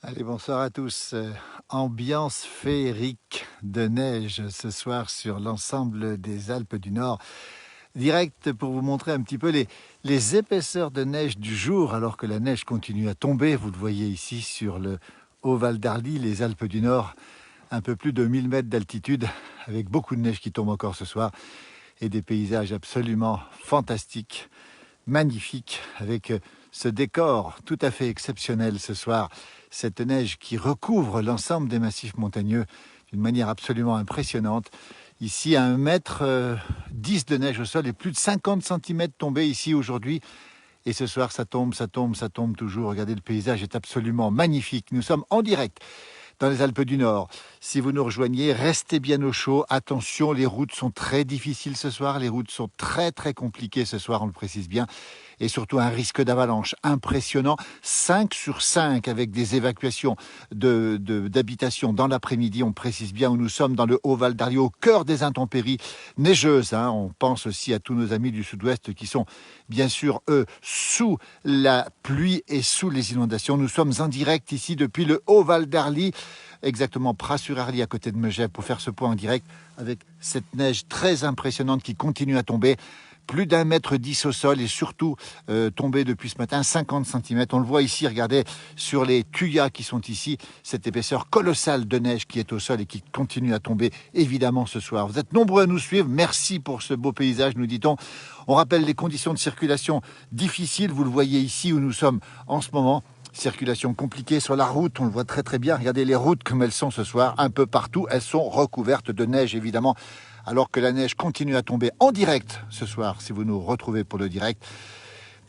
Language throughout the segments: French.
Allez, bonsoir à tous. Ambiance féerique de neige ce soir sur l'ensemble des Alpes du Nord. Direct pour vous montrer un petit peu les épaisseurs de neige du jour, alors que la neige continue à tomber. Vous le voyez ici sur le Haut Val d'Arly, les Alpes du Nord, un peu plus de 1000 mètres d'altitude, avec beaucoup de neige qui tombe encore ce soir, et des paysages absolument fantastiques, magnifiques, avec ce décor tout à fait exceptionnel ce soir. Cette neige qui recouvre l'ensemble des massifs montagneux d'une manière absolument impressionnante. Ici, à 1,10 m de neige au sol et plus de 50 cm tombés ici aujourd'hui. Et ce soir, ça tombe, ça tombe, ça tombe toujours. Regardez, le paysage est absolument magnifique. Nous sommes en direct dans les Alpes du Nord. Si vous nous rejoignez, restez bien au chaud. Attention, les routes sont très difficiles ce soir. Les routes sont très compliquées ce soir, on le précise bien. Et surtout un risque d'avalanche impressionnant. 5 sur 5 avec des évacuations d'habitations dans l'après-midi. On précise bien où nous sommes dans le Haut-Val d'Arly, au cœur des intempéries neigeuses. On pense aussi à tous nos amis du sud-ouest qui sont bien sûr, eux, sous la pluie et sous les inondations. Nous sommes en direct ici depuis le Haut-Val d'Arly, exactement Pras-sur-Arly à côté de Megève, pour faire ce point en direct avec cette neige très impressionnante qui continue à tomber. Plus d'1,10 m au sol et surtout tombé depuis ce matin 50 cm. On le voit ici, regardez, sur les tuyas qui sont ici, cette épaisseur colossale de neige qui est au sol et qui continue à tomber évidemment ce soir. Vous êtes nombreux à nous suivre, merci pour ce beau paysage, nous dit-on. On rappelle les conditions de circulation difficiles, vous le voyez ici où nous sommes en ce moment. Circulation compliquée sur la route, on le voit très bien. Regardez les routes comme elles sont ce soir, un peu partout, elles sont recouvertes de neige évidemment, alors que la neige continue à tomber en direct ce soir, si vous nous retrouvez pour le direct.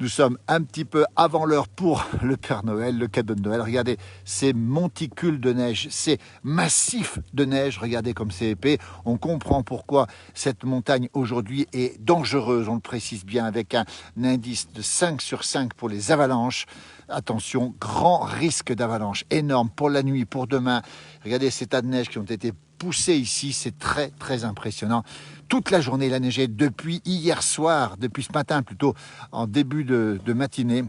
Nous sommes un petit peu avant l'heure pour le Père Noël, le cadeau de Noël. Regardez ces monticules de neige, ces massifs de neige, regardez comme c'est épais. On comprend pourquoi cette montagne aujourd'hui est dangereuse, on le précise bien, avec un indice de 5 sur 5 pour les avalanches. Attention, grand risque d'avalanche, énorme pour la nuit, pour demain. Regardez ces tas de neige qui ont été poussés ici, c'est très impressionnant. Toute la journée, il a neigé depuis hier soir, depuis ce matin plutôt, en début de matinée.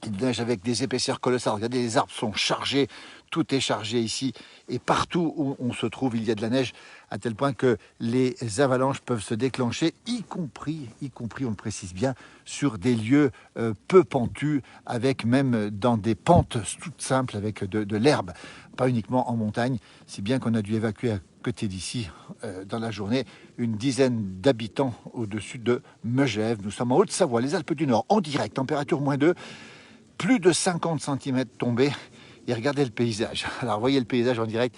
Il neige avec des épaisseurs colossales. Regardez, les arbres sont chargés, tout est chargé ici. Et partout où on se trouve, il y a de la neige, à tel point que les avalanches peuvent se déclencher, y compris, on le précise bien, sur des lieux peu pentus, avec même dans des pentes toutes simples, avec de l'herbe, pas uniquement en montagne. Si bien qu'on a dû évacuer à côté d'ici, dans la journée, une dizaine d'habitants au-dessus de Megève. Nous sommes en Haute-Savoie, les Alpes du Nord, en direct, température -2, plus de 50 cm tombés. Et regardez le paysage. Alors, vous voyez le paysage en direct,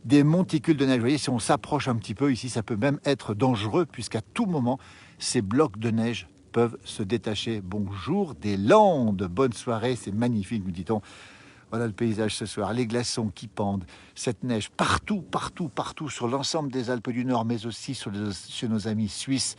des monticules de neige. Vous voyez, si on s'approche un petit peu ici, ça peut même être dangereux, puisqu'à tout moment, ces blocs de neige peuvent se détacher. Bonjour des Landes, bonne soirée, c'est magnifique, nous dit-on. Voilà le paysage ce soir, les glaçons qui pendent, cette neige partout sur l'ensemble des Alpes du Nord, mais aussi chez nos amis suisses,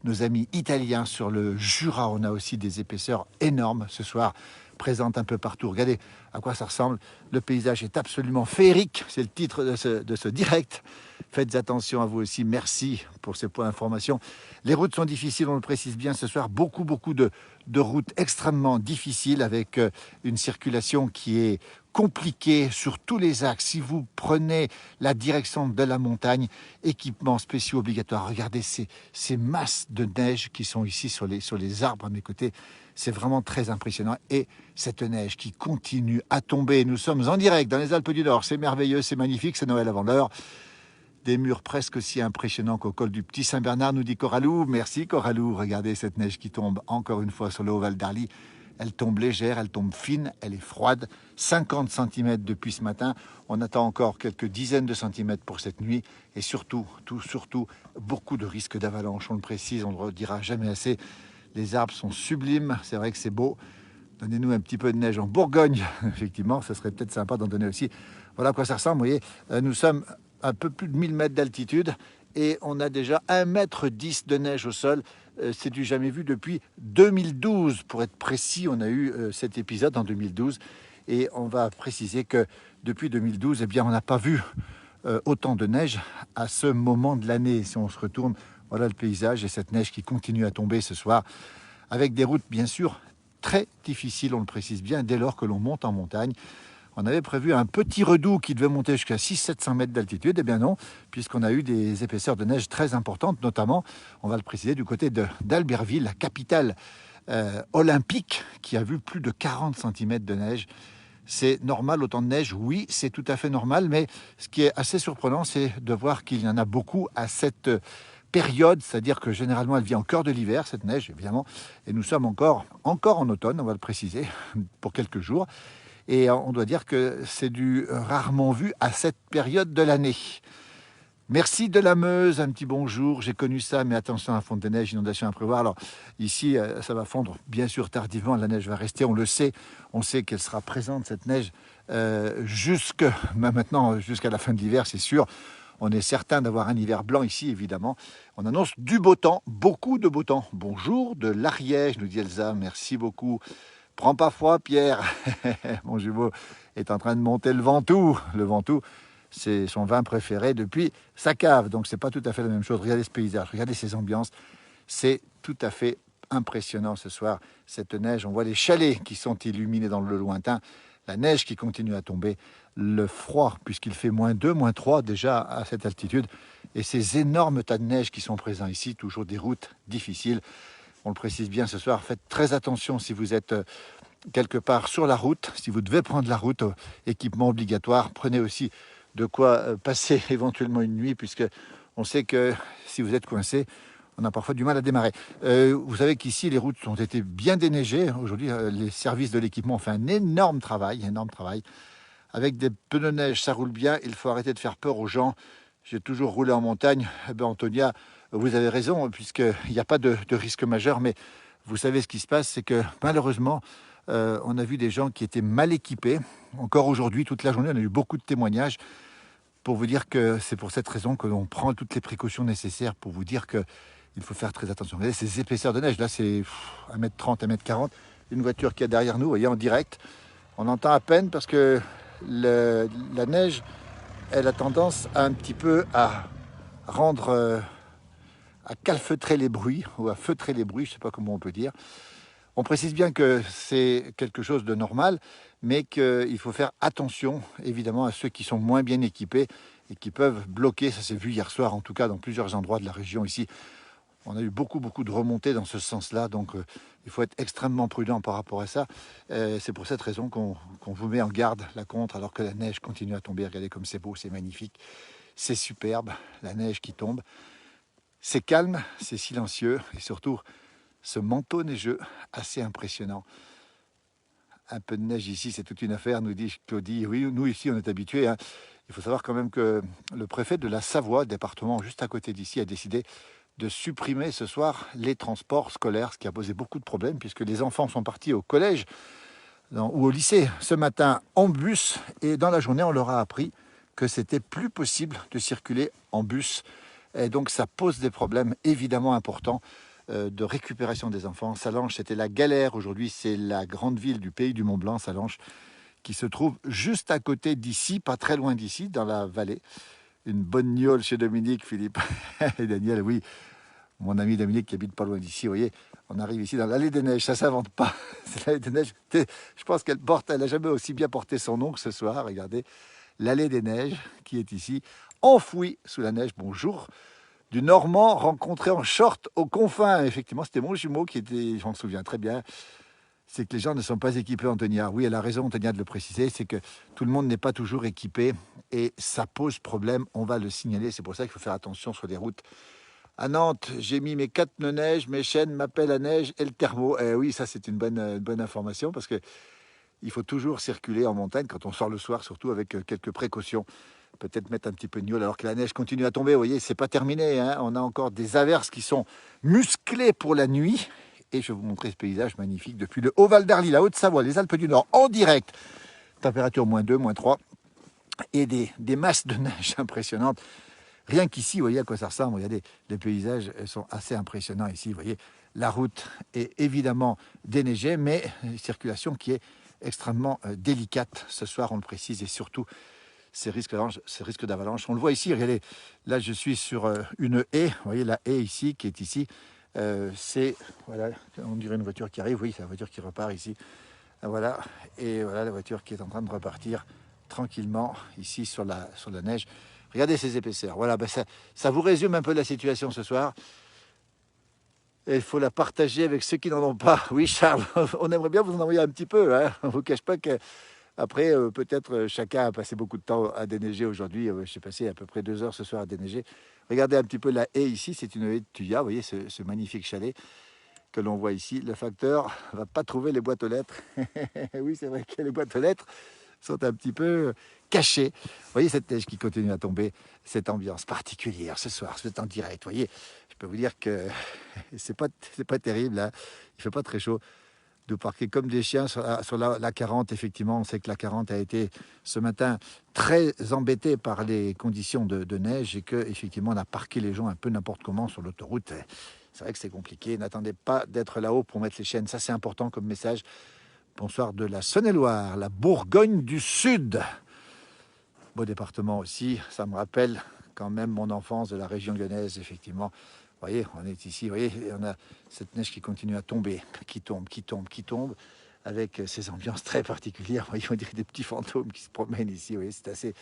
nos amis italiens sur le Jura. On a aussi des épaisseurs énormes ce soir, présentes un peu partout. Regardez à quoi ça ressemble. Le paysage est absolument féerique, c'est le titre de ce direct. Faites attention à vous aussi, merci pour ces points d'information. Les routes sont difficiles, on le précise bien ce soir, beaucoup de routes extrêmement difficiles avec une circulation qui est compliquée sur tous les axes. Si vous prenez la direction de la montagne, équipements spéciaux obligatoires. Regardez ces masses de neige qui sont ici sur les arbres à mes côtés. C'est vraiment très impressionnant. Et cette neige qui continue à tomber. Nous sommes en direct dans les Alpes du Nord. C'est merveilleux, c'est magnifique, c'est Noël avant l'heure. Des murs presque aussi impressionnants qu'au col du Petit Saint-Bernard, nous dit Coralou. Merci Coralou. Regardez cette neige qui tombe encore une fois sur le Haut-Val d'Arly. Elle tombe légère, elle tombe fine, elle est froide. 50 cm depuis ce matin. On attend encore quelques dizaines de centimètres pour cette nuit. Et surtout, beaucoup de risques d'avalanche. On le précise, on ne le redira jamais assez. Les arbres sont sublimes, c'est vrai que c'est beau. Donnez-nous un petit peu de neige en Bourgogne. Effectivement, ça serait peut-être sympa d'en donner aussi. Voilà à quoi ça ressemble. Vous voyez, nous sommes un peu plus de 1000 mètres d'altitude et on a déjà 1,10 m de neige au sol. C'est du jamais vu depuis 2012. Pour être précis, on a eu cet épisode en 2012 et on va préciser que depuis 2012, eh bien, on n'a pas vu autant de neige à ce moment de l'année. Si on se retourne, voilà le paysage et cette neige qui continue à tomber ce soir avec des routes bien sûr très difficiles, on le précise bien, dès lors que l'on monte en montagne. On avait prévu un petit redout qui devait monter jusqu'à 600-700 mètres d'altitude. Eh bien non, puisqu'on a eu des épaisseurs de neige très importantes, notamment, on va le préciser, du côté d'Albertville, la capitale olympique, qui a vu plus de 40 cm de neige. C'est normal, autant de neige? Oui, c'est tout à fait normal, mais ce qui est assez surprenant, c'est de voir qu'il y en a beaucoup à cette période, c'est-à-dire que généralement elle vient au cœur de l'hiver, cette neige évidemment, et nous sommes encore en automne, on va le préciser, pour quelques jours, et on doit dire que c'est du rarement vu à cette période de l'année. Merci de la Meuse, un petit bonjour, j'ai connu ça, mais attention à la fonte des neiges, inondation à prévoir. Alors ici, ça va fondre bien sûr tardivement, la neige va rester, on le sait, on sait qu'elle sera présente, cette neige, maintenant jusqu'à la fin de l'hiver, c'est sûr. On est certain d'avoir un hiver blanc ici, évidemment. On annonce du beau temps, beaucoup de beau temps. Bonjour de l'Ariège, nous dit Elsa, merci beaucoup. Prends pas froid, Pierre. Mon jumeau est en train de monter le Ventoux. Le Ventoux, c'est son vin préféré depuis sa cave. Donc, c'est pas tout à fait la même chose. Regardez ce paysage, regardez ces ambiances. C'est tout à fait impressionnant ce soir. Cette neige, on voit les chalets qui sont illuminés dans le lointain. La neige qui continue à tomber. Le froid, puisqu'il fait -2, -3 déjà à cette altitude. Et ces énormes tas de neige qui sont présents ici. Toujours des routes difficiles. On le précise bien ce soir. Faites très attention si vous êtes quelque part sur la route. Si vous devez prendre la route, équipement obligatoire. Prenez aussi de quoi passer éventuellement une nuit, puisque on sait que si vous êtes coincé, on a parfois du mal à démarrer. Vous savez qu'ici, les routes ont été bien déneigées. Aujourd'hui, les services de l'équipement ont fait un énorme travail. Avec des pneus de neige, ça roule bien. Il faut arrêter de faire peur aux gens. J'ai toujours roulé en montagne. Eh ben, Antonia, vous avez raison, puisqu'il n'y a pas de risque majeur. Mais vous savez ce qui se passe, c'est que malheureusement, on a vu des gens qui étaient mal équipés. Encore aujourd'hui, toute la journée, on a eu beaucoup de témoignages pour vous dire que c'est pour cette raison que l'on prend toutes les précautions nécessaires pour vous dire qu'il faut faire très attention. Regardez ces épaisseurs de neige, là c'est 1m30, 1m40. Une voiture qui est derrière nous, vous voyez, en direct. On entend à peine parce que la neige, elle a tendance à un petit peu à rendre, à calfeutrer les bruits, ou à feutrer les bruits, je ne sais pas comment on peut dire. On précise bien que c'est quelque chose de normal, mais qu'il faut faire attention, évidemment, à ceux qui sont moins bien équipés et qui peuvent bloquer. Ça s'est vu hier soir, en tout cas, dans plusieurs endroits de la région ici. On a eu beaucoup de remontées dans ce sens-là, donc il faut être extrêmement prudent par rapport à ça. C'est pour cette raison qu'on vous met en garde la contre, alors que la neige continue à tomber. Regardez comme c'est beau, c'est magnifique, c'est superbe, la neige qui tombe. C'est calme, c'est silencieux, et surtout, ce manteau neigeux assez impressionnant. Un peu de neige ici, c'est toute une affaire, nous dit Claudie. Oui, nous ici, on est habitués. Hein. Il faut savoir quand même que le préfet de la Savoie, département juste à côté d'ici, a décidé de supprimer ce soir les transports scolaires, ce qui a posé beaucoup de problèmes, puisque les enfants sont partis au collège ou au lycée ce matin en bus, et dans la journée, on leur a appris que c'était plus possible de circuler en bus. Et donc, ça pose des problèmes évidemment importants de récupération des enfants. Sallanches, c'était la galère. Aujourd'hui, c'est la grande ville du pays du Mont-Blanc, Sallanches, qui se trouve juste à côté d'ici, pas très loin d'ici, dans la vallée. Une bonne gnôle chez Dominique, Philippe et Daniel, oui. Mon ami Dominique qui habite pas loin d'ici, vous voyez, on arrive ici dans l'allée des neiges, ça s'invente pas. C'est l'allée des neiges. Je pense qu'elle n'a jamais aussi bien porté son nom que ce soir. Regardez, l'allée des neiges qui est ici, enfouie sous la neige. Bonjour. Du Normand rencontré en short aux confins. Effectivement, c'était mon jumeau qui était, je m'en souviens très bien. C'est que les gens ne sont pas équipés, Antonia. Oui, elle a raison, Antonia, de le préciser. C'est que tout le monde n'est pas toujours équipé et ça pose problème. On va le signaler. C'est pour ça qu'il faut faire attention sur les routes. À Nantes, j'ai mis mes 4 pneus neige, mes chaînes, ma pelle à neige et le thermo. Oui, ça, c'est une bonne information parce que il faut toujours circuler en montagne quand on sort le soir, surtout avec quelques précautions. Peut-être mettre un petit peu de gnôle alors que la neige continue à tomber. Vous voyez, c'est pas terminé. Hein. On a encore des averses qui sont musclées pour la nuit. Et je vais vous montrer ce paysage magnifique depuis le Haut-Val d'Arly, la Haute-Savoie, les Alpes du Nord, en direct. Température -2, -3. Et des masses de neige impressionnantes. Rien qu'ici, vous voyez à quoi ça ressemble. Regardez, les paysages sont assez impressionnants ici. Vous voyez, la route est évidemment déneigée, mais une circulation qui est extrêmement délicate. Ce soir, on le précise, et surtout, ces risques d'avalanche. On le voit ici, regardez, là je suis sur une haie, vous voyez la haie ici, qui est ici, c'est, voilà, on dirait une voiture qui arrive, oui, c'est la voiture qui repart ici, Voilà, et voilà la voiture qui est en train de repartir tranquillement ici sur la neige. Regardez ces épaisseurs. Voilà, ben ça vous résume un peu la situation ce soir. Et il faut la partager avec ceux qui n'en ont pas. Oui, Charles, on aimerait bien vous en envoyer un petit peu. Hein. On ne vous cache pas qu'après, peut-être chacun a passé beaucoup de temps à déneiger aujourd'hui. J'ai passé à peu près 2 heures ce soir à déneiger. Regardez un petit peu la haie ici. C'est une haie de thuya. Vous voyez ce magnifique chalet que l'on voit ici. Le facteur ne va pas trouver les boîtes aux lettres. Oui, c'est vrai que les boîtes aux lettres sont un petit peu cachées. Vous voyez cette neige qui continue à tomber, cette ambiance particulière ce soir, c'est en direct. Vous voyez, je peux vous dire que c'est pas terrible. Hein. Il fait pas très chaud. De parquer comme des chiens sur la 40. Effectivement, on sait que la 40 a été ce matin très embêtée par les conditions de neige et que effectivement on a parqué les gens un peu n'importe comment sur l'autoroute. C'est vrai que c'est compliqué. N'attendez pas d'être là-haut pour mettre les chaînes. Ça, c'est important comme message. Bonsoir de la Saône-et-Loire, la Bourgogne du Sud. Beau département aussi. Ça me rappelle quand même mon enfance de la région lyonnaise, effectivement. Vous voyez, on est ici, vous voyez, et on a cette neige qui continue à tomber, qui tombe, avec ces ambiances très particulières. Vous voyez, on dirait des petits fantômes qui se promènent ici. Vous voyez, c'est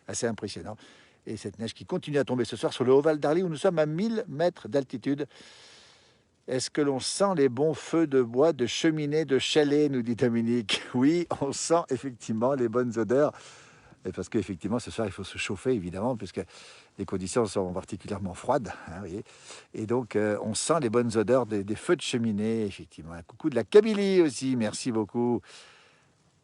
assez impressionnant. Et cette neige qui continue à tomber ce soir sur le Haut-Val d'Arly, où nous sommes à 1000 mètres d'altitude. Est-ce que l'on sent les bons feux de bois, de cheminée, de chalet, nous dit Dominique. Oui, on sent effectivement les bonnes odeurs. Et parce qu'effectivement, ce soir, il faut se chauffer, évidemment, puisque les conditions sont particulièrement froides. Hein, vous voyez. Et donc, on sent les bonnes odeurs des feux de cheminée, effectivement. Un coucou de la Kabylie aussi, merci beaucoup.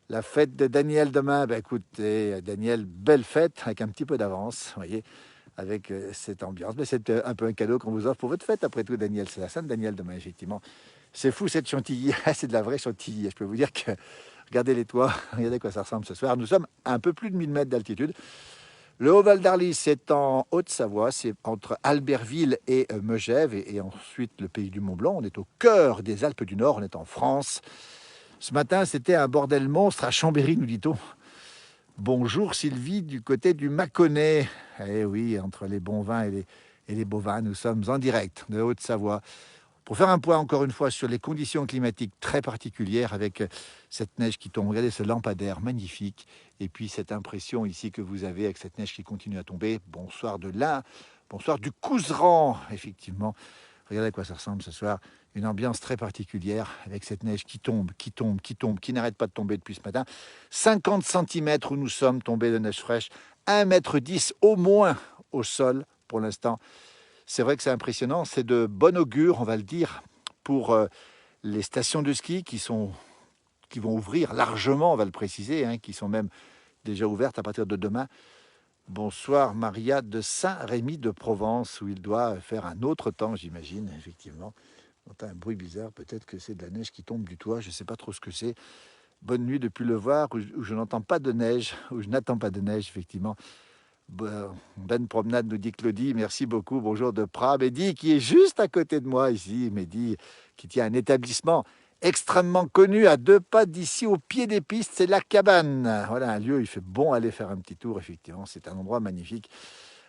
La fête de Daniel demain, ben écoutez, Daniel, belle fête, avec un petit peu d'avance, vous voyez, avec cette ambiance. Mais c'est un peu un cadeau qu'on vous offre pour votre fête, après tout, Daniel. C'est la Sainte Daniel demain, effectivement. C'est fou, cette chantilly. C'est de la vraie chantilly. Je peux vous dire que, regardez les toits, regardez à quoi ça ressemble ce soir. Nous sommes à un peu plus de 1000 mètres d'altitude. Le Haut-Val d'Arly, c'est en Haute-Savoie, c'est entre Albertville et Megève, et ensuite le pays du Mont-Blanc. On est au cœur des Alpes du Nord, on est en France. Ce matin, c'était un bordel monstre à Chambéry, nous dit-on. Bonjour Sylvie, du côté du Mâconnais. Eh oui, entre les bons vins et les bovins, nous sommes en direct de Haute-Savoie. Pour faire un point encore une fois sur les conditions climatiques très particulières avec cette neige qui tombe. Regardez ce lampadaire magnifique. Et puis cette impression ici que vous avez avec cette neige qui continue à tomber. Bonsoir de l'Ain, bonsoir du Couserans, effectivement. Regardez à quoi ça ressemble ce soir. Une ambiance très particulière avec cette neige qui tombe, qui n'arrête pas de tomber depuis ce matin. 50 cm où nous sommes tombés de neige fraîche. 1,10 m au moins au sol pour l'instant. C'est vrai que c'est impressionnant, c'est de bon augure, on va le dire, pour les stations de ski qui vont ouvrir largement, on va le préciser, hein, qui sont même déjà ouvertes à partir de demain. Bonsoir Maria de Saint-Rémy de Provence, où il doit faire un autre temps, j'imagine, effectivement. On entend un bruit bizarre, peut-être que c'est de la neige qui tombe du toit, je ne sais pas trop ce que c'est. Bonne nuit depuis le Var, où je n'entends pas de neige, où je n'attends pas de neige, effectivement. Bonne promenade, nous dit Claudie. Merci beaucoup. Bonjour de Prat. Mehdi, qui est juste à côté de moi ici. Mehdi, qui tient un établissement extrêmement connu à 2 pas d'ici, au pied des pistes. C'est la Cabane. Voilà un lieu, il fait bon aller faire un petit tour, effectivement. C'est un endroit magnifique.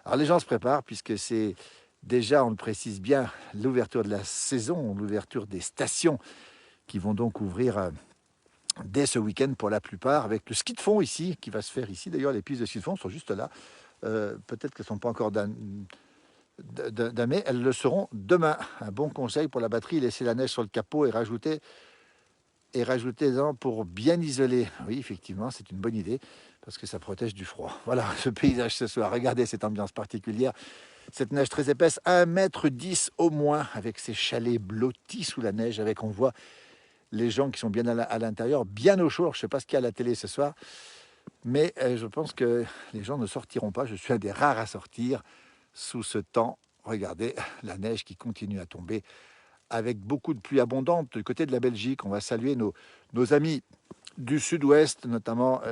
Alors les gens se préparent, puisque c'est déjà, on le précise bien, l'ouverture de la saison, l'ouverture des stations qui vont donc ouvrir dès ce week-end pour la plupart, avec le ski de fond ici, qui va se faire ici. D'ailleurs, les pistes de ski de fond sont juste là. Peut-être qu'elles ne sont pas encore damées, elles le seront demain. Un bon conseil pour la batterie, laissez la neige sur le capot et rajoutez-en pour bien isoler. Oui, effectivement, c'est une bonne idée parce que ça protège du froid. Voilà ce paysage ce soir. Regardez cette ambiance particulière. Cette neige très épaisse, 1,10 m au moins, avec ces chalets blottis sous la neige, avec on voit les gens qui sont bien à l'intérieur, bien au chaud. Je ne sais pas ce qu'il y a à la télé ce soir. Mais je pense que les gens ne sortiront pas. Je suis un des rares à sortir sous ce temps. Regardez la neige qui continue à tomber avec beaucoup de pluie abondante du côté de la Belgique. On va saluer nos amis du sud-ouest, notamment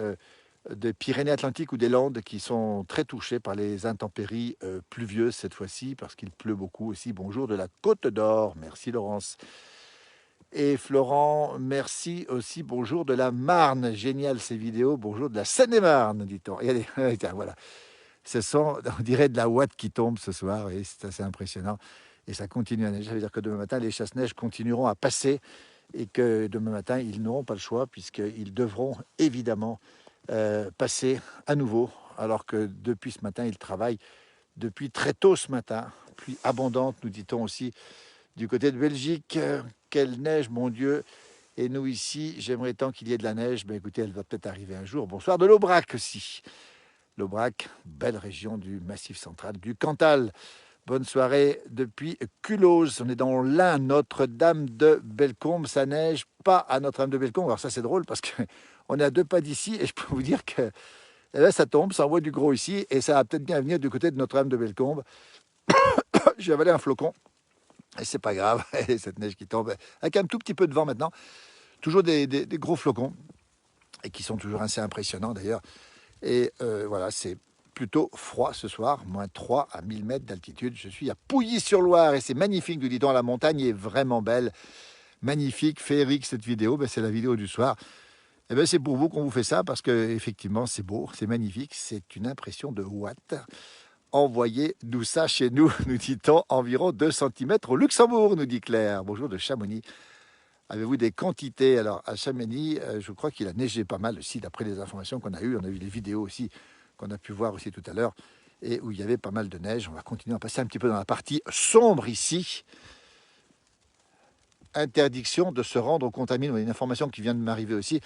des Pyrénées-Atlantiques ou des Landes, qui sont très touchés par les intempéries pluvieuses cette fois-ci, parce qu'il pleut beaucoup aussi. Bonjour de la Côte d'Or. Merci Laurence. Et Florent, merci aussi. Bonjour de la Marne. Génial ces vidéos. Bonjour de la Seine-et-Marne, dit-on. Regardez, voilà. Ce sont, on dirait, de la ouate qui tombe ce soir. Et c'est assez impressionnant. Et ça continue à neiger. Ça veut dire que demain matin, les chasse-neige continueront à passer. et que demain matin, ils n'auront pas le choix puisqu'ils devront évidemment passer à nouveau, alors que depuis ce matin, ils travaillent depuis très tôt ce matin. Pluie abondante, nous dit-on aussi, du côté de Belgique. Quelle neige, mon Dieu! Et nous ici, j'aimerais tant qu'il y ait de la neige. Mais écoutez, elle va peut-être arriver un jour. Bonsoir de l'Aubrac aussi. L'Aubrac, belle région du Massif central du Cantal. Bonne soirée depuis Culose. On est dans l'Ain, Notre-Dame de Bellecombe. Ça neige pas à Notre-Dame de Bellecombe. Alors ça, c'est drôle parce qu'on est à 2 pas d'ici et je peux vous dire que ça tombe, ça envoie du gros ici et ça va peut-être bien venir du côté de Notre-Dame de Bellecombe. J'ai avalé un flocon et c'est pas grave. Cette neige qui tombe avec un tout petit peu de vent maintenant. Toujours des gros flocons et qui sont toujours assez impressionnants d'ailleurs. Et voilà, c'est plutôt froid ce soir, -3 à 1000 mètres d'altitude. Je suis à Pouilly-sur-Loire et c'est magnifique, nous dit-on. La montagne est vraiment belle, magnifique, féerique cette vidéo. Ben, c'est la vidéo du soir. Et ben, c'est pour vous qu'on vous fait ça parce que effectivement c'est beau, c'est magnifique, c'est une impression de watts. Envoyez-nous ça chez nous, nous dit-on, environ 2 cm au Luxembourg, nous dit Claire. Bonjour de Chamonix. Avez-vous des quantités? Alors à Chamonix, je crois qu'il a neigé pas mal aussi, d'après les informations qu'on a eues. On a vu les vidéos aussi qu'on a pu voir aussi tout à l'heure, et où il y avait pas mal de neige. On va continuer à passer un petit peu dans la partie sombre ici. Interdiction de se rendre aux Contamines. Une information qui vient de m'arriver aussi.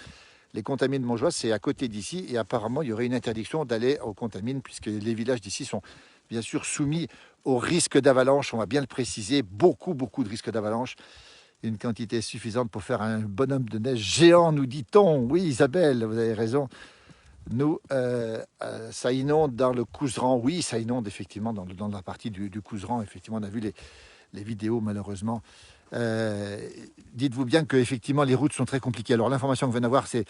Les Contamines de Montjoie, c'est à côté d'ici, et apparemment, il y aurait une interdiction d'aller aux Contamines, puisque les villages d'ici sont bien sûr soumis au risque d'avalanche. On va bien le préciser, beaucoup de risques d'avalanche. Une quantité suffisante pour faire un bonhomme de neige géant, nous dit-on. Oui, Isabelle, vous avez raison. Nous, ça inonde dans le Couserans. Oui, ça inonde effectivement dans la partie du Couserans. Effectivement, on a vu les vidéos, malheureusement. Dites-vous bien que effectivement, les routes sont très compliquées. Alors, l'information que je viens d'avoir, c'est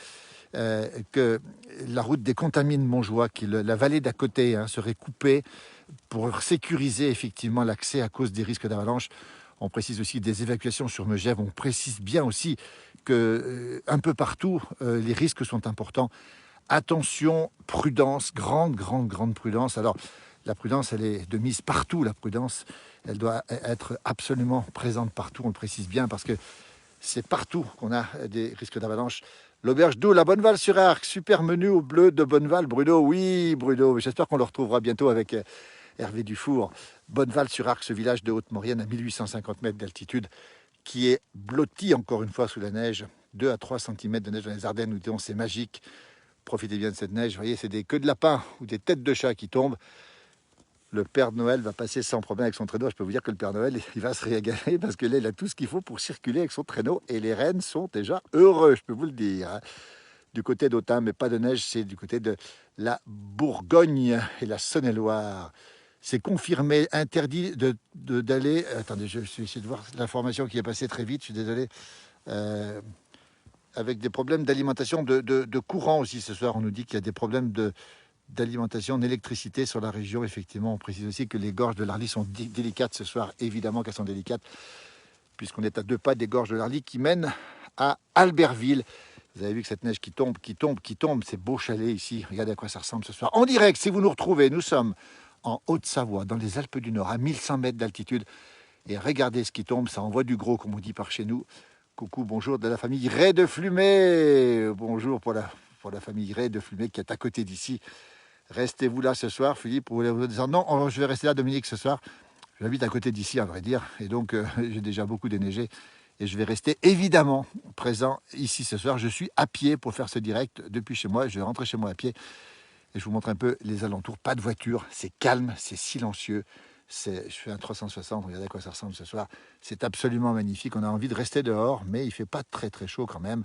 que la route des Contamines Montjoie, la vallée d'à côté, serait coupée pour sécuriser effectivement l'accès à cause des risques d'avalanche. On précise aussi des évacuations sur Megève. On précise bien aussi que un peu partout, les risques sont importants. Attention, prudence, grande prudence. Alors, la prudence, elle est de mise partout, la prudence. Elle doit être absolument présente partout, on le précise bien, parce que c'est partout qu'on a des risques d'avalanche. L'auberge d'Où, la Bonneval-sur-Arc, super menu au bleu de Bonneval. Bruno, oui, Bruno, j'espère qu'on le retrouvera bientôt avec Hervé Dufour. Bonneval-sur-Arc, ce village de Haute-Maurienne à 1850 mètres d'altitude, qui est blotti encore une fois sous la neige. 2 à 3 cm de neige dans les Ardennes, nous disons c'est magique. Profitez bien de cette neige. Vous voyez, c'est des queues de lapin ou des têtes de chat qui tombent. Le Père Noël va passer sans problème avec son traîneau. Je peux vous dire que le Père Noël, il va se régaler parce que là, il a tout ce qu'il faut pour circuler avec son traîneau. Et les rennes sont déjà heureux, je peux vous le dire. Du côté d'Autun, mais pas de neige, c'est du côté de la Bourgogne et la Saône-et-Loire. C'est confirmé, interdit d'aller... Attendez, je vais essayer de voir l'information qui est passée très vite, je suis désolé. Avec des problèmes d'alimentation de courant aussi ce soir. On nous dit qu'il y a des problèmes d'alimentation d'électricité sur la région. Effectivement, on précise aussi que les gorges de l'Arly sont délicates ce soir. Évidemment qu'elles sont délicates, puisqu'on est à 2 pas des gorges de l'Arly qui mènent à Albertville. Vous avez vu que cette neige qui tombe, c'est beau chalet ici. Regardez à quoi ça ressemble ce soir. En direct, si vous nous retrouvez, nous sommes en Haute-Savoie, dans les Alpes du Nord, à 1100 mètres d'altitude. Et regardez ce qui tombe, ça envoie du gros, comme on dit par chez nous. Coucou, bonjour de la famille Ray de Flumet. Bonjour pour la famille Ray de Flumet qui est à côté d'ici. Restez-vous là ce soir, Philippe, ou vous dire non, je vais rester là, Dominique, ce soir. J'habite à côté d'ici, à vrai dire, et donc j'ai déjà beaucoup déneigé. Et je vais rester évidemment présent ici ce soir. Je suis à pied pour faire ce direct depuis chez moi. Je vais rentrer chez moi à pied et je vous montre un peu les alentours. Pas de voiture, c'est calme, c'est silencieux. Je fais un 360, regardez à quoi ça ressemble ce soir. C'est absolument magnifique. On a envie de rester dehors, mais il ne fait pas très chaud quand même.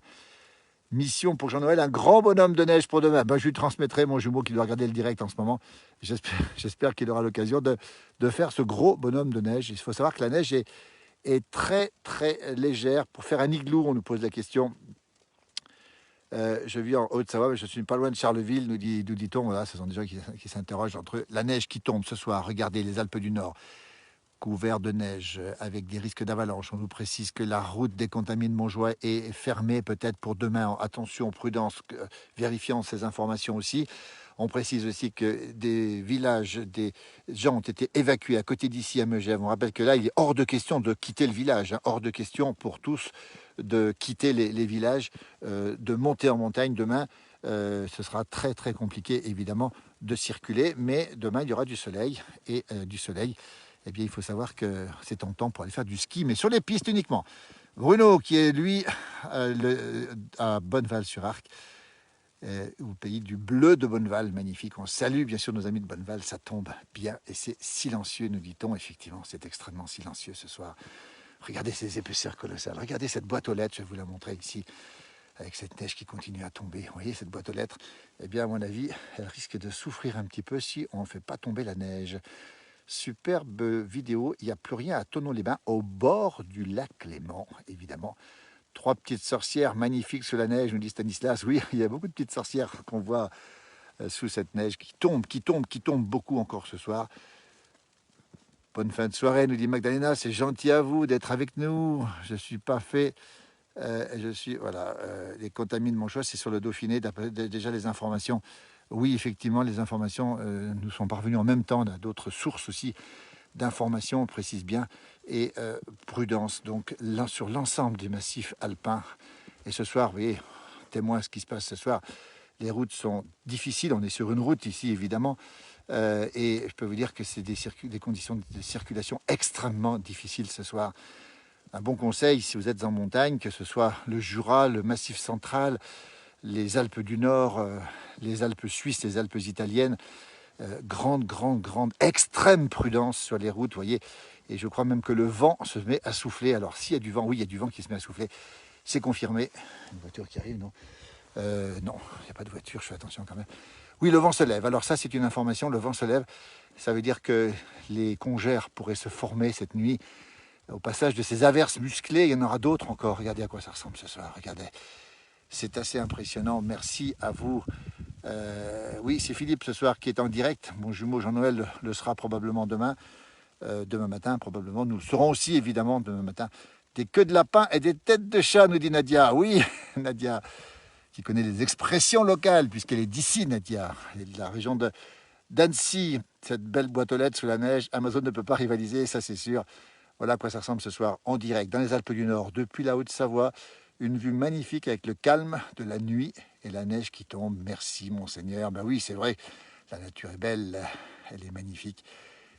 Mission pour Jean-Noël, un grand bonhomme de neige pour demain. Ben, je lui transmettrai, mon jumeau qui doit regarder le direct en ce moment. J'espère qu'il aura l'occasion de faire ce gros bonhomme de neige. Il faut savoir que la neige est très légère. Pour faire un igloo, on nous pose la question. Je vis en Haute-Savoie, mais je suis pas loin de Charleville, nous dit-on. Voilà, ce sont des gens qui s'interrogent entre eux. La neige qui tombe ce soir, regardez les Alpes du Nord, couverts de neige, avec des risques d'avalanche. On nous précise que la route des Contamines Montjoie est fermée peut-être pour demain. Attention, prudence, vérifions ces informations aussi. On précise aussi que des villages, des gens ont été évacués à côté d'ici à Megève. On rappelle que là, il est hors de question de quitter le village, hein, hors de question pour tous de quitter les villages, de monter en montagne demain. Ce sera très très compliqué évidemment de circuler, mais demain il y aura du soleil et du soleil. Eh bien, il faut savoir que c'est tentant pour aller faire du ski, mais sur les pistes uniquement. Bruno, qui est lui à Bonneval-sur-Arc, au pays du bleu de Bonneval, magnifique. On salue bien sûr nos amis de Bonneval, ça tombe bien et c'est silencieux, nous dit-on. Effectivement, c'est extrêmement silencieux ce soir. Regardez ces épaisseurs colossales, regardez cette boîte aux lettres, je vais vous la montrer ici, avec cette neige qui continue à tomber. Vous voyez cette boîte aux lettres? Eh bien, à mon avis, elle risque de souffrir un petit peu si on ne fait pas tomber la neige. Superbe vidéo, il n'y a plus rien à Thonon-les-Bains, au bord du lac Léman, évidemment. 3 petites sorcières magnifiques sous la neige, nous dit Stanislas. Oui, il y a beaucoup de petites sorcières qu'on voit sous cette neige qui tombe beaucoup encore ce soir. Bonne fin de soirée, nous dit Magdalena. C'est gentil à vous d'être avec nous. Je ne suis pas fait. Les contamines de mon choix, c'est sur le Dauphiné. Déjà les informations. Oui, effectivement, les informations nous sont parvenues en même temps. On a d'autres sources aussi d'informations, on précise bien, et prudence, donc là, sur l'ensemble des massifs alpins. Et ce soir, vous voyez, témoin de ce qui se passe ce soir, les routes sont difficiles. On est sur une route ici, évidemment, et je peux vous dire que c'est des conditions de circulation extrêmement difficiles ce soir. Un bon conseil, si vous êtes en montagne, que ce soit le Jura, le Massif central, les Alpes du Nord, les Alpes suisses, les Alpes italiennes, grande, extrême prudence sur les routes, vous voyez. Et je crois même que le vent se met à souffler. Alors, s'il y a du vent, oui, il y a du vent qui se met à souffler. C'est confirmé. Une voiture qui arrive, non? Non, il n'y a pas de voiture, je fais attention quand même. Oui, le vent se lève. Alors ça, c'est une information, le vent se lève. Ça veut dire que les congères pourraient se former cette nuit. Au passage de ces averses musclées, il y en aura d'autres encore. Regardez à quoi ça ressemble ce soir, regardez. C'est assez impressionnant, merci à vous. Oui, c'est Philippe ce soir qui est en direct. Mon jumeau Jean-Noël le sera probablement demain. Demain matin, probablement. Nous serons aussi, évidemment, demain matin. Des queues de lapin et des têtes de chat, nous dit Nadia. Oui, Nadia, qui connaît les expressions locales, puisqu'elle est d'ici, Nadia. Elle est de la région d'Annecy. Cette belle boîte aux lettres sous la neige. Amazon ne peut pas rivaliser, ça c'est sûr. Voilà à quoi ça ressemble ce soir, en direct, dans les Alpes du Nord, depuis la Haute-Savoie. Une vue magnifique avec le calme de la nuit et la neige qui tombe. Merci, monseigneur. Ben oui, c'est vrai, la nature est belle, elle est magnifique.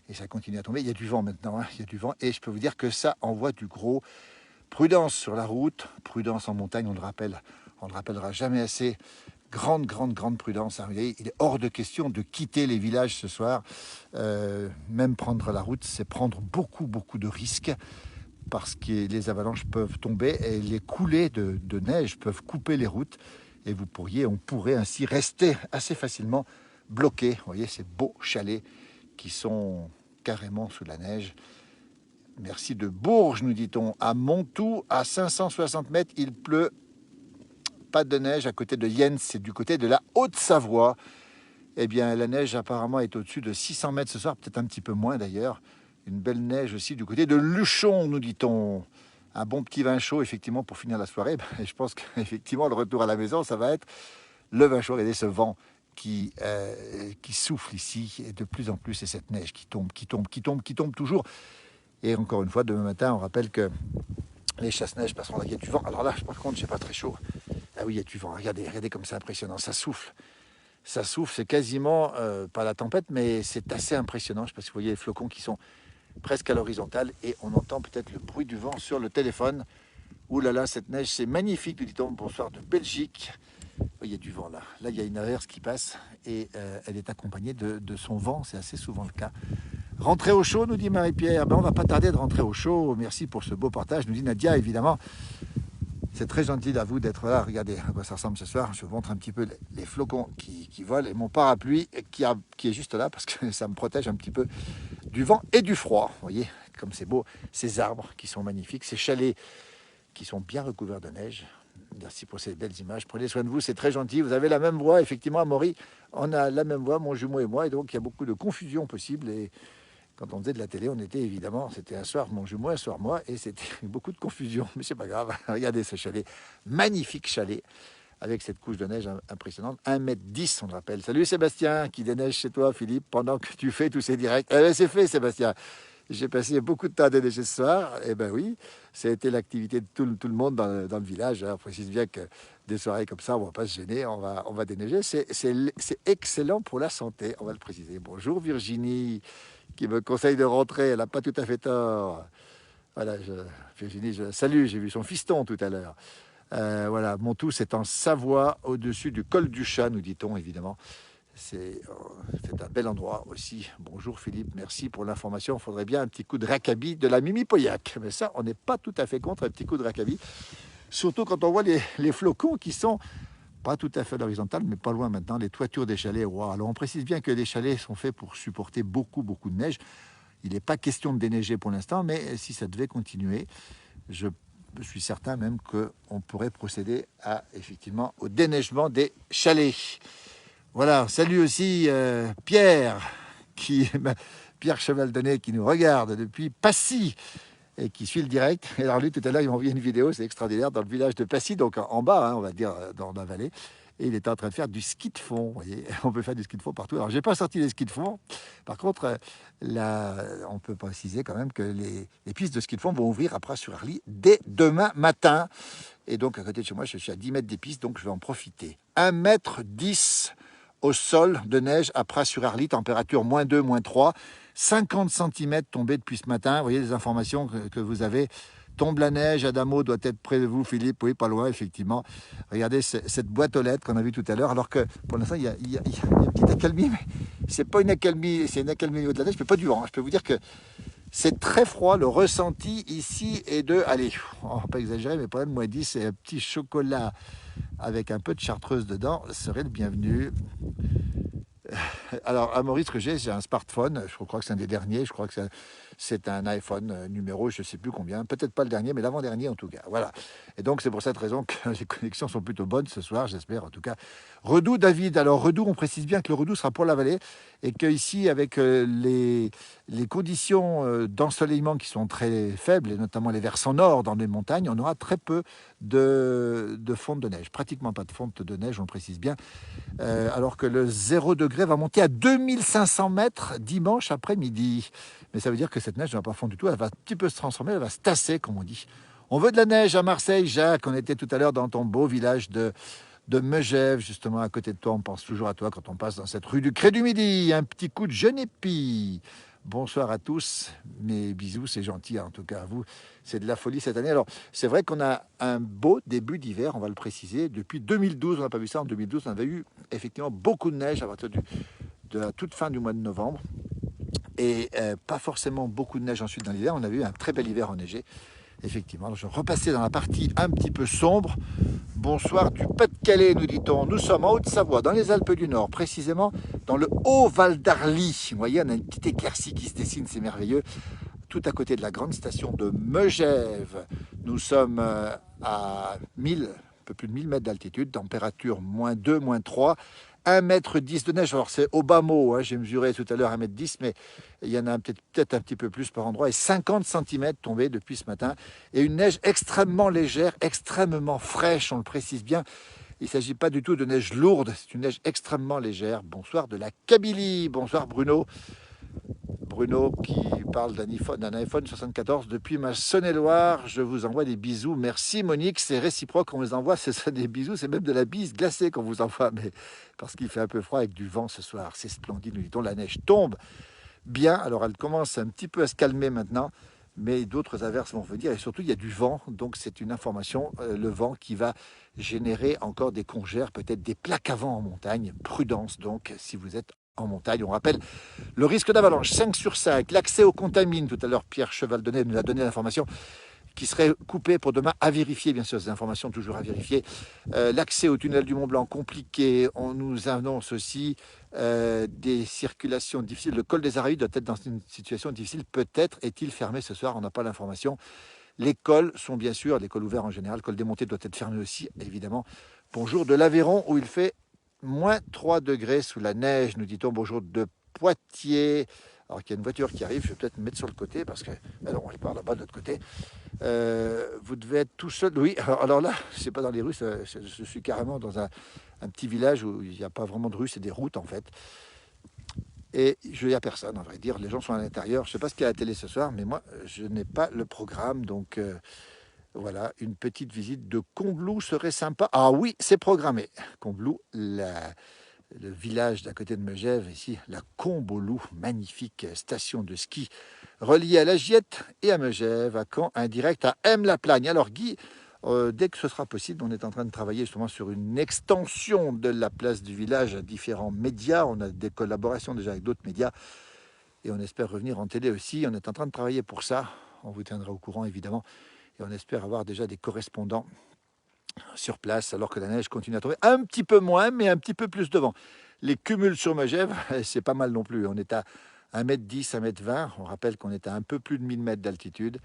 Et ça continue à tomber. Il y a du vent maintenant, hein. Il y a du vent. Et je peux vous dire que ça envoie du gros. Prudence sur la route, prudence en montagne, on le rappellera jamais assez. Grande prudence. Hein. Vous voyez, il est hors de question de quitter les villages ce soir. Même prendre la route, c'est prendre beaucoup de risques parce que les avalanches peuvent tomber et les coulées de neige peuvent couper les routes. Et on pourrait ainsi rester assez facilement bloqué. Vous voyez ces beaux chalets qui sont carrément sous la neige. Merci de Bourges, nous dit-on. À Montou, à 560 mètres, il pleut. Pas de neige à côté de Yens, c'est du côté de la Haute-Savoie. Eh bien, la neige apparemment est au-dessus de 600 mètres ce soir, peut-être un petit peu moins d'ailleurs. Une belle neige aussi du côté de Luchon, nous dit-on. Un bon petit vin chaud, effectivement, pour finir la soirée. Et je pense qu'effectivement, le retour à la maison, ça va être le vin chaud. Regardez ce vent qui souffle ici, et de plus en plus, et cette neige qui tombe toujours. Et encore une fois, demain matin, on rappelle que les chasse-neige passeront là, il y a du vent. Alors là, par contre, c'est pas très chaud. Ah oui, il y a du vent. Regardez comme c'est impressionnant. Ça souffle, c'est quasiment pas la tempête, mais c'est assez impressionnant. Je ne sais pas si vous voyez les flocons qui sont presque à l'horizontale et on entend peut-être le bruit du vent sur le téléphone. Ouh là là, cette neige, c'est magnifique, nous dit-on. Bonsoir de Belgique. Il y a du vent là. Là, il y a une averse qui passe et elle est accompagnée de son vent. C'est assez souvent le cas. Rentrez au chaud, nous dit Marie-Pierre. Ben, on va pas tarder de rentrer au chaud. Merci pour ce beau partage, nous dit Nadia, évidemment. C'est très gentil à vous d'être là. Regardez à quoi ça ressemble ce soir. Je vous montre un petit peu les flocons qui volent et mon parapluie qui est juste là parce que ça me protège un petit peu du vent et du froid. Vous voyez comme c'est beau. Ces arbres qui sont magnifiques, ces chalets qui sont bien recouverts de neige. Merci pour ces belles images. Prenez soin de vous, c'est très gentil. Vous avez la même voix, effectivement, Amaury. On a la même voix, mon jumeau et moi, et donc il y a beaucoup de confusion possible. Et quand on faisait de la télé, on était évidemment, c'était un soir mon jumeau, un soir moi, et c'était beaucoup de confusion. Mais c'est pas grave. Regardez ce chalet, magnifique chalet, avec cette couche de neige impressionnante. 1,10 m, on le rappelle. Salut Sébastien, qui déneige chez toi, Philippe, pendant que tu fais tous ces directs. Eh bien, c'est fait, Sébastien. J'ai passé beaucoup de temps à déneiger ce soir. Eh bien oui, ça a été l'activité de tout le monde dans le village. On précise bien que des soirées comme ça, on ne va pas se gêner, on va déneiger. C'est excellent pour la santé, on va le préciser. Bonjour Virginie, qui me conseille de rentrer. Elle n'a pas tout à fait tort. Voilà, Virginie, je la salue. J'ai vu son fiston tout à l'heure. Voilà, Montous est en Savoie, au-dessus du col du Chat, nous dit-on évidemment. C'est un bel endroit aussi. Bonjour Philippe, merci pour l'information. Il faudrait bien un petit coup de rackaby de la Mimi Pauillac. Mais ça, on n'est pas tout à fait contre un petit coup de rackaby. Surtout quand on voit les flocons qui sont pas tout à fait à l'horizontale, mais pas loin maintenant. Les toitures des chalets. Wow. Alors on précise bien que les chalets sont faits pour supporter beaucoup de neige. Il n'est pas question de déneiger pour l'instant, mais si ça devait continuer, je suis certain même qu'on pourrait procéder effectivement au déneigement des chalets. Voilà, salut aussi Pierre, Pierre Chevaldonnet qui nous regarde depuis Passy et qui suit le direct. Et alors lui, tout à l'heure, il m'a envoyé une vidéo, c'est extraordinaire, dans le village de Passy, donc en bas, hein, on va dire, dans la vallée. Et il était en train de faire du ski de fond. Vous voyez, on peut faire du ski de fond partout. Alors, je n'ai pas sorti les skis de fond. Par contre, on peut préciser quand même que les pistes de ski de fond vont ouvrir à Pras-sur-Arly dès demain matin. Et donc, à côté de chez moi, je suis à 10 mètres des pistes, donc je vais en profiter. 1,10 m au sol de neige à Pras-sur-Arly, température -2, -3, 50 cm tombés depuis ce matin. Vous voyez les informations que vous avez. Tombe la neige, Adamo doit être près de vous, Philippe, oui, pas loin, effectivement. Regardez cette boîte aux lettres qu'on a vue tout à l'heure, alors que pour l'instant, il y a une petite accalmie, mais c'est pas une accalmie, c'est une accalmie au niveau de la neige, mais pas du vent. Je peux vous dire que c'est très froid, le ressenti ici est de, allez, on va pas exagérer, mais pas de -10, c'est un petit chocolat avec un peu de chartreuse dedans, serait le bienvenu. Alors, à Maurice que j'ai un smartphone, je crois que c'est un des derniers, je crois que c'est un iPhone numéro, je ne sais plus combien, peut-être pas le dernier, mais l'avant-dernier en tout cas. Voilà. Et donc, c'est pour cette raison que les connexions sont plutôt bonnes ce soir, j'espère en tout cas. Redoux, David. Alors, Redoux, on précise bien que le Redoux sera pour la vallée et qu'ici, avec les conditions d'ensoleillement qui sont très faibles, et notamment les versants nord dans les montagnes, on aura très peu de fonte de neige, pratiquement pas de fonte de neige, on le précise bien. Alors que le 0 degré va monter à 2500 mètres dimanche après-midi. Mais ça veut dire que cette neige ne va pas fondre du tout, elle va un petit peu se transformer, elle va se tasser, comme on dit. On veut de la neige à Marseille, Jacques. On était tout à l'heure dans ton beau village de Megève, justement à côté de toi. On pense toujours à toi quand on passe dans cette rue du Cré du Midi. Un petit coup de genépi. Bonsoir à tous, mes bisous, c'est gentil en tout cas à vous. C'est de la folie cette année. Alors, c'est vrai qu'on a un beau début d'hiver, on va le préciser. Depuis 2012, on n'a pas vu ça. En 2012, on avait eu effectivement beaucoup de neige à partir de la toute fin du mois de novembre. Et pas forcément beaucoup de neige ensuite dans l'hiver. On avait eu un très bel hiver enneigé, effectivement. Alors, je repassais dans la partie un petit peu sombre. Bonsoir du Pas-de-Calais, nous dit-on. Nous sommes en Haute-Savoie, dans les Alpes du Nord, précisément dans le Haut-Val d'Arly. Vous voyez, on a une petite éclaircie qui se dessine, c'est merveilleux. Tout à côté de la grande station de Megève. Nous sommes à 1000, un peu plus de 1000 mètres d'altitude, température -2, -3. 1,10 m de neige, alors c'est au bas mot, hein, j'ai mesuré tout à l'heure 1,10 m, mais il y en a peut-être un petit peu plus par endroit, et 50 cm tombés depuis ce matin, et une neige extrêmement légère, extrêmement fraîche, on le précise bien. Il ne s'agit pas du tout de neige lourde, c'est une neige extrêmement légère. Bonsoir de la Kabylie, bonsoir Bruno. Bruno qui parle d'un iPhone 74 depuis ma Saône-et-Loire. Je vous envoie des bisous. Merci Monique, c'est réciproque, on vous envoie des bisous, c'est même de la bise glacée qu'on vous envoie, mais parce qu'il fait un peu froid avec du vent ce soir. C'est splendide, nous dit-on, la neige tombe bien. Alors elle commence un petit peu à se calmer maintenant, mais d'autres averses vont venir et surtout il y a du vent, donc c'est une information, le vent qui va générer encore des congères, peut-être des plaques à vent en montagne. Prudence donc si vous êtes en montagne. On rappelle le risque d'avalanche 5 sur 5, l'accès aux contamines, tout à l'heure Pierre Chevaldonnet nous a donné l'information, qui serait coupé pour demain, à vérifier, bien sûr, ces informations toujours à vérifier. L'accès au tunnel du Mont Blanc compliqué, on nous annonce aussi des circulations difficiles. Le col des Aravis doit être dans une situation difficile, peut-être est-il fermé ce soir, on n'a pas l'information. Les cols sont bien sûr, les cols ouverts en général, le col des montées doit être fermé aussi, évidemment. Bonjour de l'Aveyron, où il fait -3 degrés sous la neige, nous dit-on. Bonjour de Poitiers. Alors qu'il y a une voiture qui arrive, je vais peut-être me mettre sur le côté parce que, alors, elle part là-bas de l'autre côté. Vous devez être tout seul. Oui, alors là, c'est pas dans les rues, je suis carrément dans un petit village où il n'y a pas vraiment de rue, c'est des routes en fait. Et il n'y a personne, en vrai dire. Les gens sont à l'intérieur. Je ne sais pas ce qu'il y a à la télé ce soir, mais moi, je n'ai pas le programme. Donc voilà, une petite visite de Combloux serait sympa. Ah oui, c'est programmé. Combloux, le village d'à côté de Megève, ici, la Combolou, magnifique station de ski reliée à la Giette et à Megève, à Caen, indirect à M-la-Plagne. Alors Guy, dès que ce sera possible, on est en train de travailler justement sur une extension de la place du village à différents médias. On a des collaborations déjà avec d'autres médias et on espère revenir en télé aussi. On est en train de travailler pour ça. On vous tiendra au courant évidemment et on espère avoir déjà des correspondants sur place alors que la neige continue à tomber un petit peu moins mais un petit peu plus devant. Les cumuls sur Megève, c'est pas mal non plus. On est à 1,10 m, 1,20 m. On rappelle qu'on est à un peu plus de 1000 mètres d'altitude.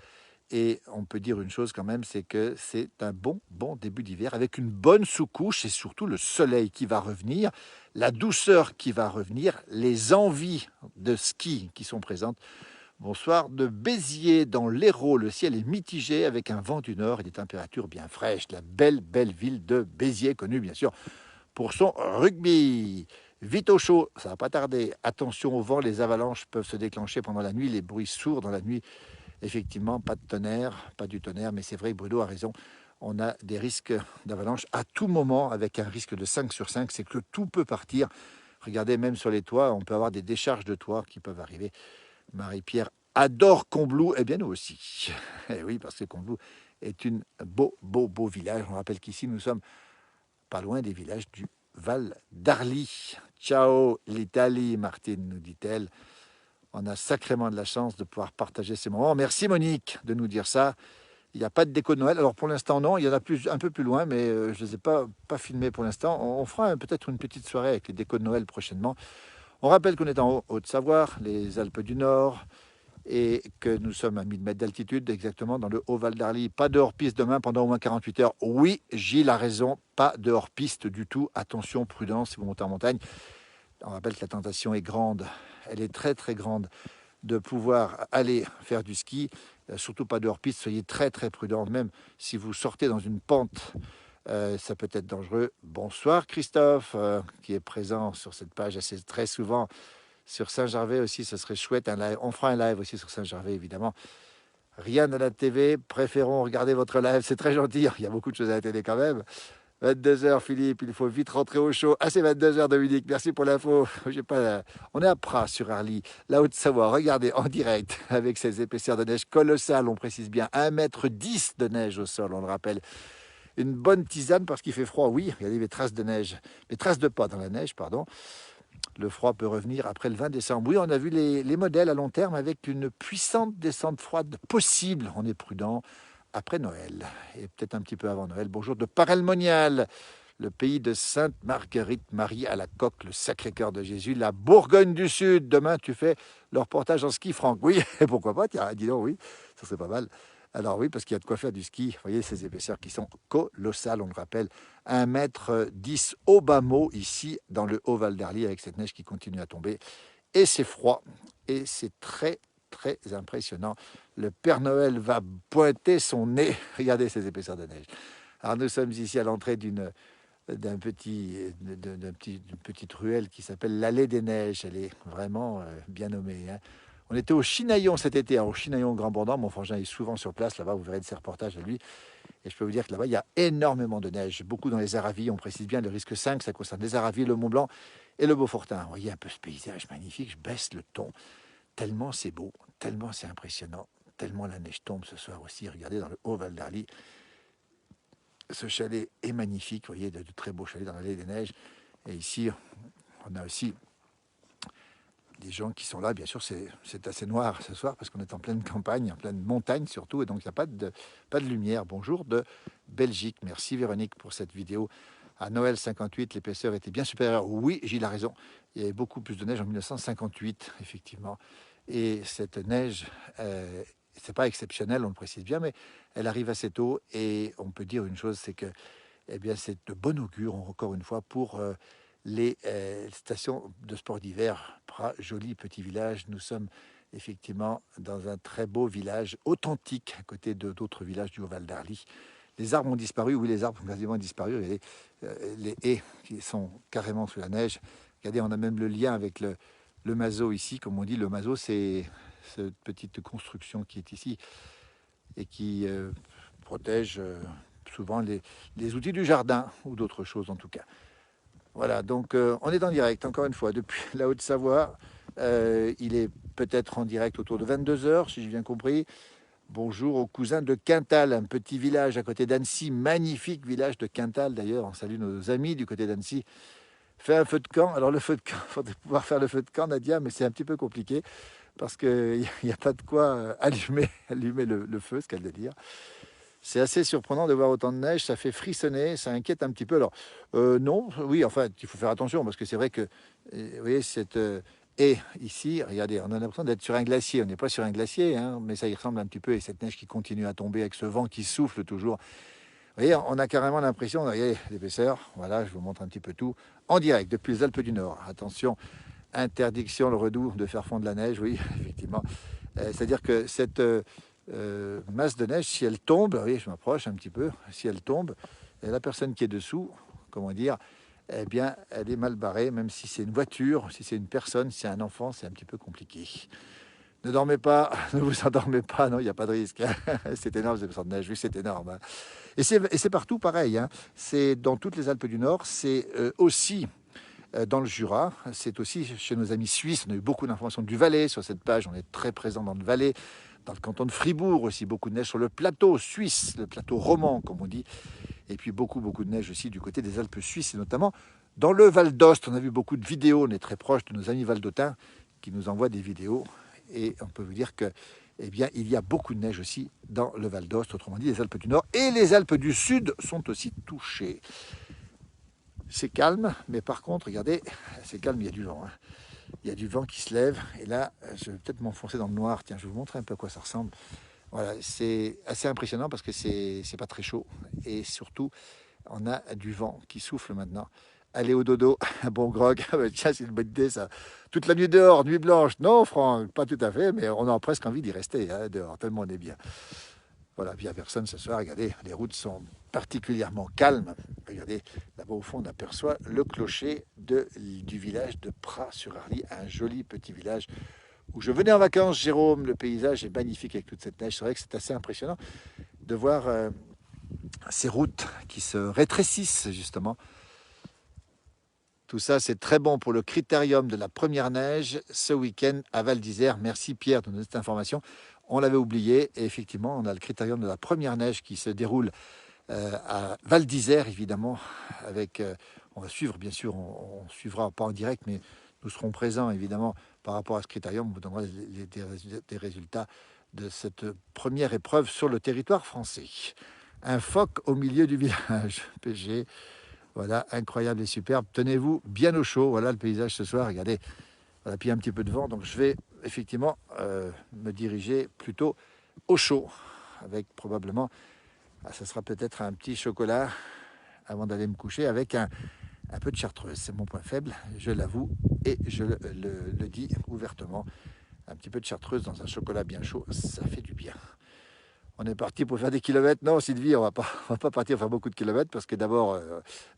Et on peut dire une chose quand même, c'est que c'est un bon début d'hiver avec une bonne sous-couche et surtout le soleil qui va revenir, la douceur qui va revenir, les envies de ski qui sont présentes. Bonsoir de Béziers dans l'Hérault, le ciel est mitigé avec un vent du nord et des températures bien fraîches. La belle ville de Béziers, connue bien sûr pour son rugby. Vite au chaud, ça va pas tarder. Attention au vent, les avalanches peuvent se déclencher pendant la nuit, les bruits sourds dans la nuit. Effectivement, pas de tonnerre, pas du tonnerre, mais c'est vrai, Bruno a raison. On a des risques d'avalanche à tout moment avec un risque de 5 sur 5, c'est que tout peut partir. Regardez, même sur les toits, on peut avoir des décharges de toits qui peuvent arriver. Marie-Pierre adore Combloux, eh bien nous aussi. Et oui, parce que Combloux est un beau village. On rappelle qu'ici, nous sommes pas loin des villages du Val d'Arly. Ciao l'Italie, Martine, nous dit-elle. On a sacrément de la chance de pouvoir partager ces moments. Merci Monique de nous dire ça. Il n'y a pas de déco de Noël. Alors pour l'instant non, il y en a un peu plus loin, mais je ne les ai pas filmés pour l'instant. On fera peut-être une petite soirée avec les décos de Noël prochainement. On rappelle qu'on est en Haute-Savoie, les Alpes du Nord, et que nous sommes à 1000 mètres d'altitude, exactement dans le Haut-Val d'Arly. Pas de hors-piste demain pendant au moins 48 heures. Oui, Gilles a raison, pas de hors-piste du tout. Attention, prudence si vous montez en montagne. On rappelle que la tentation est grande, elle est très grande de pouvoir aller faire du ski, surtout pas de hors-piste, soyez très prudents, même si vous sortez dans une pente, ça peut être dangereux. Bonsoir Christophe, qui est présent sur cette page assez très souvent, sur Saint-Gervais aussi, ce serait chouette, un live. On fera un live aussi sur Saint-Gervais évidemment. Rien à la TV, préférons regarder votre live, c'est très gentil, il y a beaucoup de choses à la télé quand même. 22 h Philippe, il faut vite rentrer au chaud. Ah, c'est 22 h Dominique, merci pour l'info. On est à Pras sur Arly, la Haute-Savoie. Regardez en direct avec ces épaisseurs de neige colossales, on précise bien 1,10 m de neige au sol, on le rappelle. Une bonne tisane parce qu'il fait froid, oui, regardez les traces de neige, les traces de pas dans la neige, pardon. Le froid peut revenir après le 20 décembre. Oui, on a vu les modèles à long terme avec une puissante descente froide possible. On est prudent après Noël et peut-être un petit peu avant Noël. Bonjour de Parelmonial, le pays de Sainte-Marguerite-Marie à la Coque, le Sacré-Cœur de Jésus, la Bourgogne du Sud. Demain, tu fais le reportage en ski, Franck. Oui, et pourquoi pas, tiens, dis donc, oui, ça serait pas mal. Alors oui, parce qu'il y a de quoi faire du ski. Vous voyez ces épaisseurs qui sont colossales, on le rappelle. 1,10 m au bas mot, ici, dans le Haut-Val d'Arly, avec cette neige qui continue à tomber. Et c'est froid, et c'est très impressionnant. Le Père Noël va pointer son nez. Regardez ces épaisseurs de neige. Alors nous sommes ici à l'entrée d'une petite ruelle qui s'appelle l'Allée des Neiges. Elle est vraiment bien nommée, hein. On était au Chinaillon cet été, au Chinaillon Grand Bornand. Mon frangin est souvent sur place là-bas, vous verrez de ses reportages à lui. Et je peux vous dire que là-bas, il y a énormément de neige, beaucoup dans les Aravis. On précise bien le risque 5, ça concerne les Aravis, le Mont Blanc et le Beaufortin. Vous voyez un peu ce paysage magnifique, je baisse le ton, tellement c'est beau, tellement c'est impressionnant, tellement la neige tombe ce soir aussi. Regardez dans le Haut-Val d'Arly, ce chalet est magnifique, vous voyez, de très beaux chalets dans l'allée des neiges. Et ici, on a aussi des gens qui sont là. Bien sûr, c'est assez noir ce soir parce qu'on est en pleine campagne, en pleine montagne surtout, et donc il n'y a pas de lumière. Bonjour de Belgique. Merci Véronique pour cette vidéo. À Noël 58, l'épaisseur était bien supérieure. Oui, Gilles a raison. Il y avait beaucoup plus de neige en 1958, effectivement. Et cette neige, c'est pas exceptionnel, on le précise bien, mais elle arrive assez tôt. Et on peut dire une chose, c'est que eh bien, c'est de bon augure, encore une fois, pour les stations de sport d'hiver Pras, joli petit village. Nous sommes effectivement dans un très beau village authentique à côté d'autres villages du Haut-Val d'Arly. Les arbres ont disparu, oui, les arbres ont quasiment disparu. Et les haies qui sont carrément sous la neige. Regardez, on a même le lien avec le mazo ici. Comme on dit, le mazo, c'est cette petite construction qui est ici et qui protège souvent les outils du jardin ou d'autres choses en tout cas. Voilà, donc on est en direct, encore une fois, depuis la Haute-Savoie. Il est peut-être en direct autour de 22 h, si j'ai bien compris. Bonjour aux cousins de Quintal, un petit village à côté d'Annecy, magnifique village de Quintal d'ailleurs. On salue nos amis du côté d'Annecy. Fait un feu de camp. Alors le feu de camp, il faudrait pouvoir faire le feu de camp, Nadia, mais c'est un petit peu compliqué parce qu'il n'y a pas de quoi allumer le feu, ce qu'elle veut dire. C'est assez surprenant de voir autant de neige, ça fait frissonner, ça inquiète un petit peu. Alors, non, oui, enfin, il faut faire attention parce que c'est vrai que, vous voyez, cette haie ici, regardez, on a l'impression d'être sur un glacier. On n'est pas sur un glacier, hein, mais ça y ressemble un petit peu. Et cette neige qui continue à tomber avec ce vent qui souffle toujours. Vous voyez, on a carrément l'impression, regardez l'épaisseur, voilà, je vous montre un petit peu tout, en direct depuis les Alpes du Nord. Attention, interdiction, le redout de faire fondre la neige, oui, effectivement. C'est-à-dire que cette masse de neige, si elle tombe, oui, je m'approche un petit peu, si elle tombe, la personne qui est dessous, comment dire, eh bien, elle est mal barrée, même si c'est une voiture, si c'est une personne, si c'est un enfant, c'est un petit peu compliqué. Ne dormez pas, ne vous endormez pas, non, il n'y a pas de risque. C'est énorme, cette de neige, oui, c'est énorme. Hein. Et c'est partout pareil, hein. C'est dans toutes les Alpes du Nord, c'est aussi dans le Jura, c'est aussi chez nos amis suisses. On a eu beaucoup d'informations du Valais sur cette page, on est très présent dans le Valais, dans le canton de Fribourg aussi, beaucoup de neige sur le plateau suisse, le plateau roman comme on dit, et puis beaucoup de neige aussi du côté des Alpes suisses et notamment dans le Val d'Ost. On a vu beaucoup de vidéos, on est très proche de nos amis valdôtains qui nous envoient des vidéos et on peut vous dire que eh bien, il y a beaucoup de neige aussi dans le Val d'Ost, autrement dit les Alpes du Nord et les Alpes du Sud sont aussi touchées. C'est calme, mais par contre, regardez, c'est calme, il y a du vent. Hein. Il y a du vent qui se lève. Et là, je vais peut-être m'enfoncer dans le noir. Tiens, je vais vous montrer un peu à quoi ça ressemble. Voilà, c'est assez impressionnant parce que c'est pas très chaud. Et surtout, on a du vent qui souffle maintenant. Allez au dodo, un bon grog. Tiens, c'est une bonne idée ça. Toute la nuit dehors, nuit blanche. Non, Franck, pas tout à fait, mais on a presque envie d'y rester hein, dehors, tellement on est bien. Voilà, il n'y a personne ce soir. Regardez, les routes sont particulièrement calmes. Regardez, là-bas au fond, on aperçoit le clocher du village de Pras-sur-Arly, un joli petit village où je venais en vacances, Jérôme. Le paysage est magnifique avec toute cette neige. C'est vrai que c'est assez impressionnant de voir ces routes qui se rétrécissent, justement. Tout ça, c'est très bon pour le critérium de la première neige ce week-end à Val d'Isère. Merci Pierre de nous donner cette information. On l'avait oublié et effectivement, on a le critérium de la première neige qui se déroule à Val d'Isère, évidemment. On va suivre, bien sûr, on suivra pas en direct, mais nous serons présents, évidemment, par rapport à ce critérium. On vous donnera des résultats de cette première épreuve sur le territoire français. Un phoque au milieu du village, PG. Voilà, incroyable et superbe. Tenez-vous bien au chaud. Voilà le paysage ce soir. Regardez, voilà, puis un petit peu de vent. Donc je vais effectivement me diriger plutôt au chaud. Avec probablement, ça sera peut-être un petit chocolat avant d'aller me coucher avec un peu de chartreuse. C'est mon point faible, je l'avoue. Et je le dis ouvertement. Un petit peu de chartreuse dans un chocolat bien chaud, ça fait du bien. On est parti pour faire des kilomètres. Non, Sylvie, on va pas partir faire beaucoup de kilomètres parce que d'abord,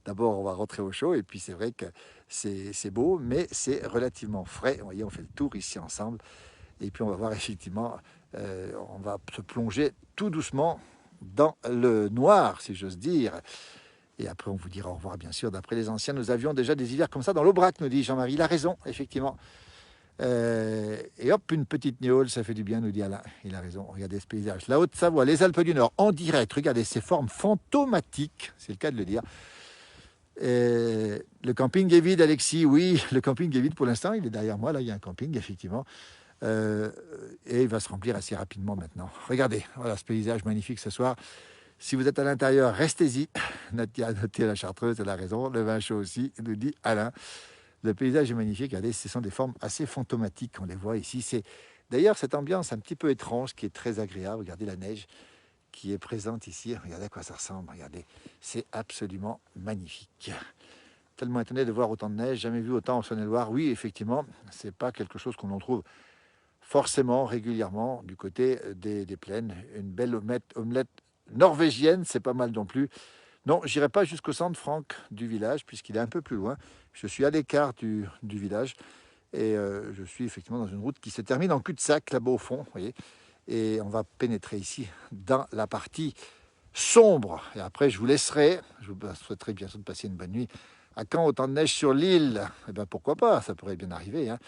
on va rentrer au chaud. Et puis, c'est vrai que c'est beau, mais c'est relativement frais. Vous voyez, on fait le tour ici ensemble. Et puis, on va voir effectivement, on va se plonger tout doucement dans le noir, si j'ose dire. Et après, on vous dira au revoir, bien sûr. D'après les anciens, nous avions déjà des hivers comme ça dans l'Aubrac, nous dit Jean-Marie. Il a raison, effectivement. Et hop, une petite gnôle, ça fait du bien, nous dit Alain. Il a raison, regardez ce paysage. La Haute-Savoie, les Alpes du Nord, en direct. Regardez ces formes fantomatiques, c'est le cas de le dire. Le camping est vide, Alexis. Oui, le camping est vide pour l'instant. Il est derrière moi, là, il y a un camping, effectivement. Et il va se remplir assez rapidement maintenant. Regardez, voilà ce paysage magnifique ce soir. Si vous êtes à l'intérieur, restez-y. Notez la chartreuse, elle a raison. Le vin chaud aussi, nous dit Alain. Le paysage est magnifique. Regardez, ce sont des formes assez fantomatiques. On les voit ici. C'est d'ailleurs cette ambiance un petit peu étrange qui est très agréable. Regardez la neige qui est présente ici. Regardez à quoi ça ressemble. Regardez, c'est absolument magnifique. tellement étonné de voir autant de neige, jamais vu autant en Saône-et-Loire. Oui, effectivement, c'est pas quelque chose qu'on en trouve forcément régulièrement du côté des plaines. Une belle omelette norvégienne, c'est pas mal non plus. Non, j'irai pas jusqu'au centre, Franck, du village, puisqu'il est un peu plus loin. Je suis à l'écart du village et je suis effectivement dans une route qui se termine en cul-de-sac là-bas au fond, vous voyez. Et on va pénétrer ici dans la partie sombre. Et après, je vous laisserai. Je vous souhaiterais bien sûr de passer une bonne nuit. À quand autant de neige sur l'île? Eh bien, pourquoi pas? Ça pourrait bien arriver, hein.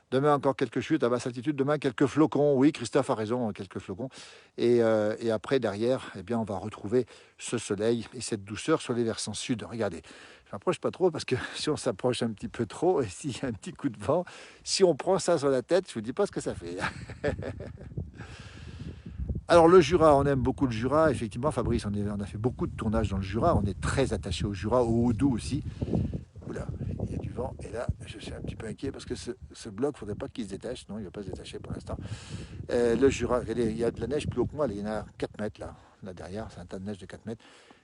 Demain, encore quelques chutes à basse altitude. Demain, quelques flocons. Oui, Christophe a raison, quelques flocons. Et après, derrière, eh bien, on va retrouver ce soleil et cette douceur sur les versants sud. Regardez, je m'approche pas trop parce que si on s'approche un petit peu trop et s'il y a un petit coup de vent, si on prend ça sur la tête, je vous dis pas ce que ça fait. Alors le Jura, on aime beaucoup le Jura. Effectivement, Fabrice, on a fait beaucoup de tournages dans le Jura. On est très attaché au Jura, au Haut-Doubs aussi. Oula, il y a du vent. Et là, je suis un petit peu inquiet parce que ce bloc, il ne faudrait pas qu'il se détache. Non, il ne va pas se détacher pour l'instant. Le Jura, regardez, il y a de la neige plus haut que moi. Il y en a 4 mètres là derrière. C'est un tas de neige de 4 mètres.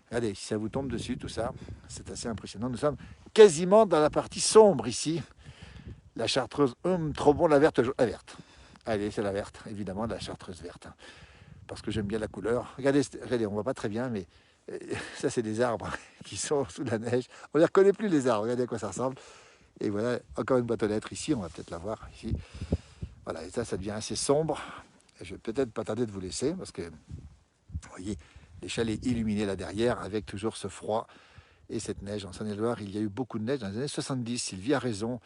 Regardez, si ça vous tombe dessus, tout ça, c'est assez impressionnant. Nous sommes quasiment dans la partie sombre ici. La chartreuse, trop bon, la verte. La verte. Allez, c'est la verte, évidemment, la chartreuse verte. Parce que j'aime bien la couleur. Regardez, regardez, on ne voit pas très bien, mais ça, c'est des arbres qui sont sous la neige. On ne les reconnaît plus, les arbres. Regardez à quoi ça ressemble. Et voilà, encore une boîte aux lettres ici. On va peut-être la voir ici. Voilà, et ça devient assez sombre. Et je vais peut-être pas tarder de vous laisser, parce que, vous voyez, les chalets illuminés là derrière, avec toujours ce froid et cette neige. En Saône-et-Loire, il y a eu beaucoup de neige dans les années 70. Sylvie a raison.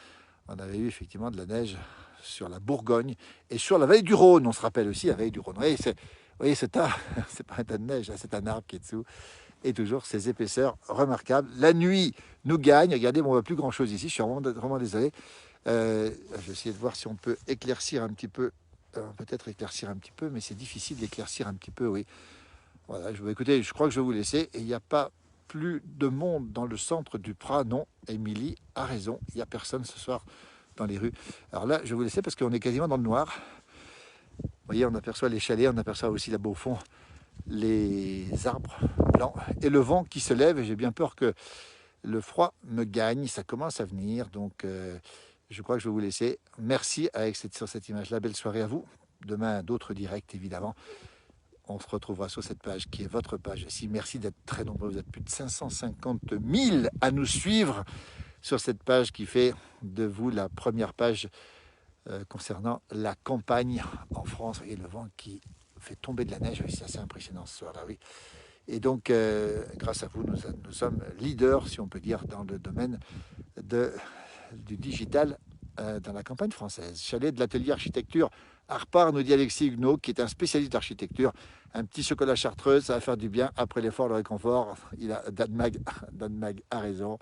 On avait eu effectivement de la neige sur la Bourgogne et sur la vallée du Rhône. On se rappelle aussi la vallée du Rhône. Vous voyez, ce tas, c'est pas un tas de neige, c'est un arbre qui est dessous. Et toujours ces épaisseurs remarquables. La nuit nous gagne. Regardez, on ne voit plus grand-chose ici. Je suis vraiment désolé. Je vais essayer de voir si on peut éclaircir un petit peu. Peut-être éclaircir un petit peu, mais c'est difficile d'éclaircir un petit peu, oui. Voilà, écoutez, je crois que je vais vous laisser. Et il n'y a pas plus de monde dans le centre du Prat. Non, Émilie a raison. Il n'y a personne ce soir dans les rues. Alors là, je vais vous laisser parce qu'on est quasiment dans le noir. Vous voyez, on aperçoit les chalets, on aperçoit aussi là-bas au fond les arbres blancs et le vent qui se lève. Et j'ai bien peur que le froid me gagne. Ça commence à venir, donc je crois que je vais vous laisser. Merci sur cette image-là. Belle soirée à vous. Demain, d'autres directs, évidemment. On se retrouvera sur cette page qui est votre page ici. Merci d'être très nombreux. Vous êtes plus de 550 000 à nous suivre sur cette page qui fait de vous la première page concernant la campagne en France. Et le vent qui fait tomber de la neige, c'est assez impressionnant ce soir-là, oui. Et donc, grâce à vous, nous sommes leaders, si on peut dire, dans le domaine du digital dans la campagne française. Chalet de l'atelier architecture Arpar, nous dit Alexis Huguenot, qui est un spécialiste d'architecture. Un petit chocolat chartreuse, ça va faire du bien. Après l'effort, le réconfort. Dan Mag a raison.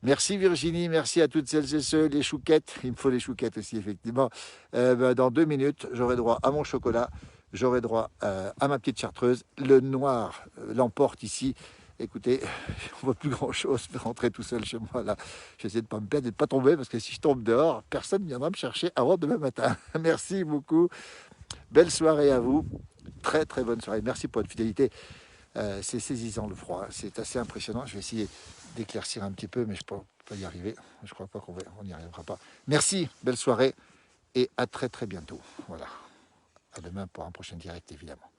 Merci Virginie, merci à toutes celles et ceux, les chouquettes. Il me faut les chouquettes aussi, effectivement. Dans 2 minutes, j'aurai droit à mon chocolat, j'aurai droit à ma petite chartreuse. Le noir l'emporte ici. Écoutez, on ne voit plus grand-chose, je vais rentrer tout seul chez moi là. J'essaie de ne pas me perdre et de ne pas tomber, parce que si je tombe dehors, personne ne viendra me chercher avant demain matin. Merci beaucoup. Belle soirée à vous. Très très bonne soirée. Merci pour votre fidélité. C'est saisissant le froid, c'est assez impressionnant. Je vais essayer d'éclaircir un petit peu, mais je ne peux pas y arriver. Je ne crois pas qu'on n'y arrivera pas. Merci, belle soirée et à très très bientôt. Voilà. À demain pour un prochain direct évidemment.